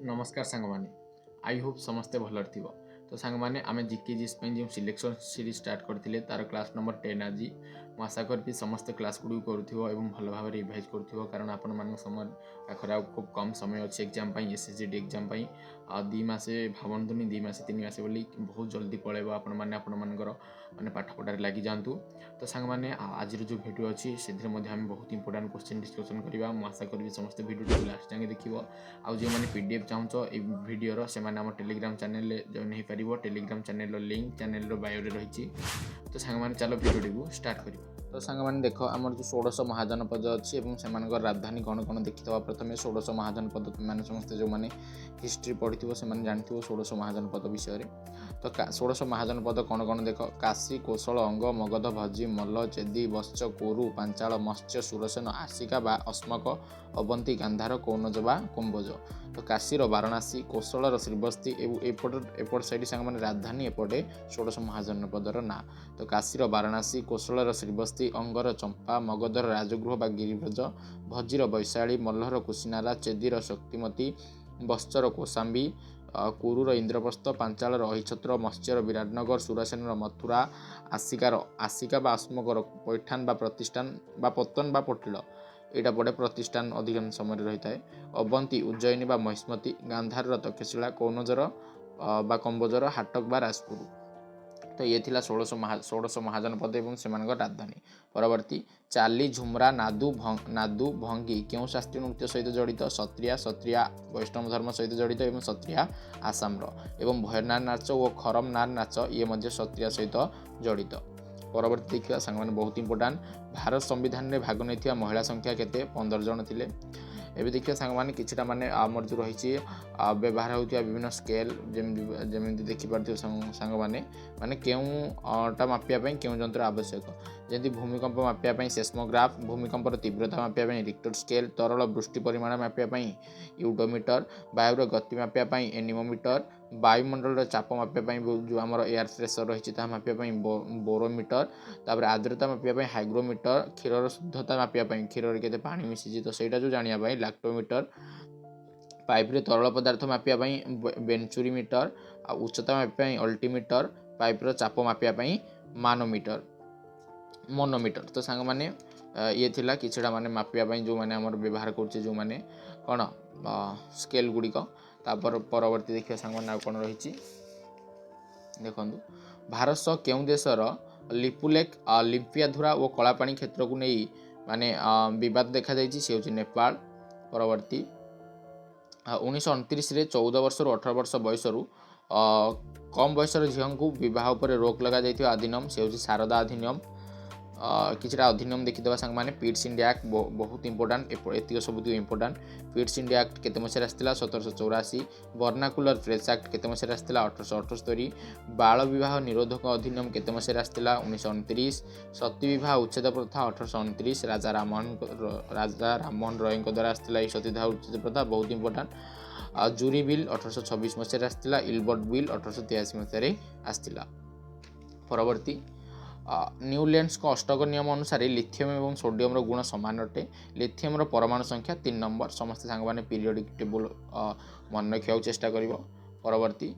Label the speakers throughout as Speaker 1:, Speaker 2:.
Speaker 1: नमस्कार सांगमाने I hope समस्ते भल थी। तो सांगमाने आम जीकेजीएस जो सिलेक्शन सीरीज स्टार्ट करते तार क्लास नंबर 10 आज मुझे आशा करी समस्त क्लास गुड़ करूँ भल भाव रिवाइज करूँ कारण आपण मान समय पाखे खूब कम समय अच्छे एग्जाम एसएससीडी एग्जाम दी मसे भावतुनि 2 मास 3 मास बोली बहुत जल्दी पलैब आपण मैंने पाठ पढ़ार लगी जातु। तो सांग मैंने आज जो भिडियो अच्छी से बहुत इंपोर्टाट क्वेश्चन डिस्कसन करवा आशा करी समस्त भिडियो लास्ट जाए देखो आउ जो मैंने पीडीएफ चाहूँ ये भिडियोर से टेलीग्राम चैनल जॉइन हो पार Telegram channel link channel bio रही। तो सांग मैंने चलो भिडियो को स्टार्ट कर। तो सांग मैंने देख आम जो 16 महाजनपद अच्छी से राजधानी कौन कौन देखीद प्रथम 16 महाजनपद मैंने समस्ते जो मैंने हिस्ट्री पढ़ी से जानते 16 महाजनपद विषय। तो 16 महाजनपद कौन कौन देख काशी कौशल अंग मगध भजी मल्ल चेदी वत्स कुरु पांचाल मत्स्य सुरसेन आसिका बा अस्मक अवंती गांधार कौनज बा कुंभज। तो काशीर वाराणसी कौशलर श्रीबस्ती एपट साइड सांग मैंने राजधानी एपटे 16 महाजनपदर ना। तो काशीर वाराणसी कौशलर श्रीबस्ती अंगर चंपा मगधर राजगृह बा गिरिव्रज भजीर वैशाली मल्लर कुशिनारा चेदीर शक्तिमती बत्सर कौशाम्बी कुरुर इंद्रप्रस्थ पांचालर अहिछत्र मत्स्यर विराटनगर सुरासेनर मथुरा आसिका बा अस्मकर पैठान बा प्रतिष्ठान बा पत्तन बा पटिल यहाँ पड़े प्रतिष्ठान अधिकांश समय रही है। अवंती उज्जयिनी बा महिष्मती गांधार तक्षशिला कौनजर बा कंबोजर हाटक बा राजपुर। तो ये थिला 16 महाजनपद एवं सेमानक राजधानी। परवर्ती चाली झुमरा नादू भंगी क्यों शास्त्रीय नृत्य सहित जड़ित सत्रिया वैष्णव धर्म सहित जड़ित एवं सत्रिया आसाम एवं भयरनार नाच और खरम नार नाच ये मध्य सत्रिया सहित जड़ित। परवर्ती देखा सांग मैंने बहुत इंपोर्टाट भारत संविधान में भाग नहीं महिला संख्या केते 15 जन थिले। एवं देखिए सांग मैंने किछटा माने आमर जो रही व्यवहार होता विभिन्न स्केल जमी देखिपार सांग माने क्योंटा मापियापाई क्यों जंत्र आवश्यक जमी भूमिकंप मापियापाई सेस्मोग्राफ भूमिकंपर तीव्रता मापियापाई रिक्टर स्केल तरल वृष्टि परिमाण मापियापाई यूडोमीटर वायुर गति मापियापाई एनिमोमीटर वायुमंडल चाप मापियापाई जो आम एयर प्रेसर रही मापियापाई बोरोमीटर तापर आर्द्रता मापियापाई हाइग्रोमीटर क्षीर शुद्धता मापियापाई क्षीर के पानी मिसी तो सहीटा जो जानापी लैक्टोमीटर पाइप्रे तरल पदार्थ मापियापाई बेंचुरीमीटर उच्चता मापियापाई अल्टीमीटर पाइप्र चाप मापियापाई मनोमीटर। तो सांग माने ये थिला किछड़ा माने मापियापाई जो माने हमर व्यवहार करछे जो माने कोन स्केल गुड़िक। तापर परवर्ती देखिए सांग माने कौन रही देखु भारत सह केउं देशर लिपुलेख लिम्पियाधुरा और कलापाणी क्षेत्र को नहीं माने विवाद देखा जाइए से हूँ नेपाल। परवर्ती 1929 14 वर्ष 18 वर्ष बयस कम बयसर झील को विवाह पर रोक लगा जाइए अधिनियम से हूँ शारदा अधिनियम। किछटा अधिनियम देखीद सांग मैंने पिट्स इंडिया एक्ट बहुत इंपोर्टाट एतिक सब इंपोर्टाट। पिट्स इंडिया एक्ट केते मसीह आसला 1784 वर्नाकुलर प्रेस एक्ट केते मसीह आसला 1878 बाल विवाह निरोधक अधिनियम केते मसीह आसला 1929 सती विवाह उच्छेद प्रथा 1829 राजा राममोहन रॉय द्वारा आसला सतीदाह उच्छेद प्रथा बहुत इंपोर्टाट। जूरी बिल 1826 मसीह आसला इलबर्ट बिल 1883 मसीह आसला। परवर्ती न्यूलैंड्स को अष्टक नियम अनुसार लिथियम और सोडियम गुण सामान अटे। लिथियम परमाणु संख्या 3 नंबर समस्त सांग मैंने पीरियडिक टेबल मन रखा चेष्टा कर। परवर्ती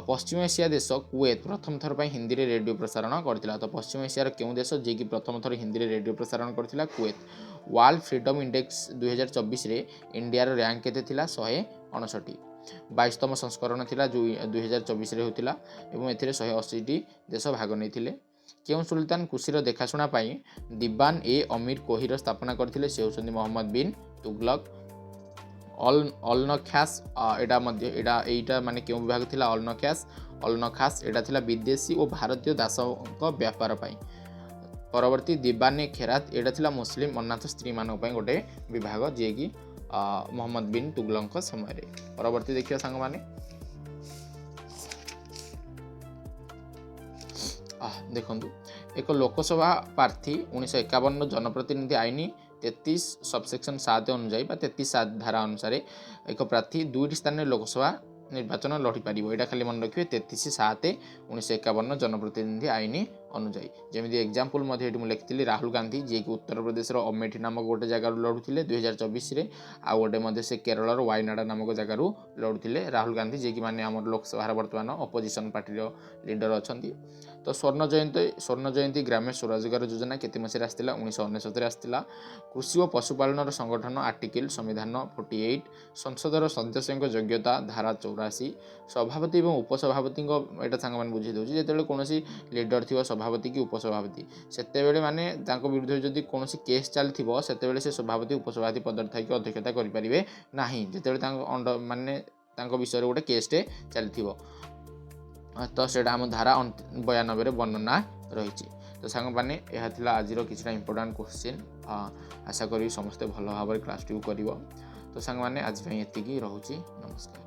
Speaker 1: पश्चिम एशिया देश कुवेत प्रथम थर पर हिंदी में रेडियो प्रसारण करथिला। तो पश्चिम एशियार क्यों देश जे कि प्रथम थर हिंदी में रेडियो प्रसारण करथिला कुवेत। वर्ल्ड फ्रीडम इंडेक्स 2024 रे इंडियार रैंक केते थिला 159 22तम संस्करण थिला जो 2024 रे होतिला एवं एथिरे 180 देश भाग नहीं। क्यों सुल्तान कुशीर देखाशुना दीवान ए अमीर कोहिर स्थापना करथिले से होछन्ती मोहम्मद बिन तुगलक। अलनखास एटा माने क्यों विभाग थिला अलनखास एटा थिला विदेशी और भारतीय दासक व्यापार पाई। परवर्ती दीवाने खेरात एटा थिला मुस्लिम अनाथ स्त्री मानक पई गोटे विभाग जे कि मोहम्मद बिन तुगलक समय। परवर्ती देखिए सांग माने देखु एक लोकसभा प्रार्थी 1951 जनप्रतिनिधि आईन 33 सबसेक्शन 7 अनुजाई 33 धारा अनुसार एक प्रार्थी 2 स्थान में लोकसभा निर्वाचन लड़ी पार। यहाँ खाली मन रखिए 33 7 1951 जनप्रतिनिधि आईन ଅନୁଯାୟୀ। ଯେମିତି ଏକ୍ଜାମ୍ପଲ୍ ମଧ୍ୟ ଏଠି ମୁଁ ଲେଖିଥିଲି ରାହୁଲ ଗାନ୍ଧୀ ଯିଏକି ଉତ୍ତରପ୍ରଦେଶର ଅମେଠି ନାମକ ଗୋଟେ ଜାଗାରୁ ଲଢ଼ୁଥିଲେ 2024ରେ, ଆଉ ଗୋଟେ ମଧ୍ୟ ସେ କେରଳର ୱାଇନାଡ଼ ନାମକ ଜାଗାରୁ ଲଢ଼ୁଥିଲେ ରାହୁଲ ଗାନ୍ଧୀ, ଯିଏକି ମାନେ ଆମର ଲୋକସଭାର ବର୍ତ୍ତମାନ ଅପୋଜିସନ୍ ପାର୍ଟିର ଲିଡର ଅଛନ୍ତି। ତ ସ୍ୱର୍ଣ୍ଣ ଜୟନ୍ତୀ ଗ୍ରାମ୍ୟ ସ୍ୱରୋଜଗାର ଯୋଜନା କେତେ ମସିହାରେ ଆସିଥିଲା? 1999ରେ ଆସିଥିଲା। କୃଷି ଓ ପଶୁପାଳନର ସଂଗଠନ ଆର୍ଟିକିଲ୍ ସମ୍ବିଧାନ 48, ସଂସଦର ସଦସ୍ୟଙ୍କ ଯୋଗ୍ୟତା ଧାରା 84, ସଭାପତି ଏବଂ ଉପସଭାପତିଙ୍କ, ଏଇଟା ସାଙ୍ଗମାନେ ବୁଝେଇ ଦେଉଛି, ଯେତେବେଳେ କୌଣସି ଲିଡର ଥିବ ସଭାପତି କି ଉପସଭାପତି, ସେତେବେଳେ ମାନେ ତାଙ୍କ ବିରୁଦ୍ଧରେ ଯଦି କୌଣସି କେସ୍ ଚାଲିଥିବ ସେତେବେଳେ ସେ ସଭାପତି ଉପସଭାପତି ପଦରେ ଥାଇକି ଅଧ୍ୟକ୍ଷତା କରିପାରିବେ ନାହିଁ, ଯେତେବେଳେ ତାଙ୍କ ବିଷୟରେ ଗୋଟେ କେସ୍ଟେ ଚାଲିଥିବ। ତ ସେଇଟା ଆମ ଧାରା 92ରେ ବର୍ଣ୍ଣନା ରହିଛି। ତ ସାଙ୍ଗମାନେ ଏହା ଥିଲା ଆଜିର କିଛିଟା ଇମ୍ପୋର୍ଟାଣ୍ଟ କ୍ୱେଶ୍ଚିନ୍। ଆଶା କରିବି ସମସ୍ତେ ଭଲ ଭାବରେ କ୍ଲାସ୍ଟିକୁ କରିବ। ତ ସାଙ୍ଗମାନେ ଆଜି ପାଇଁ ଏତିକି ରହୁଛି। ନମସ୍କାର।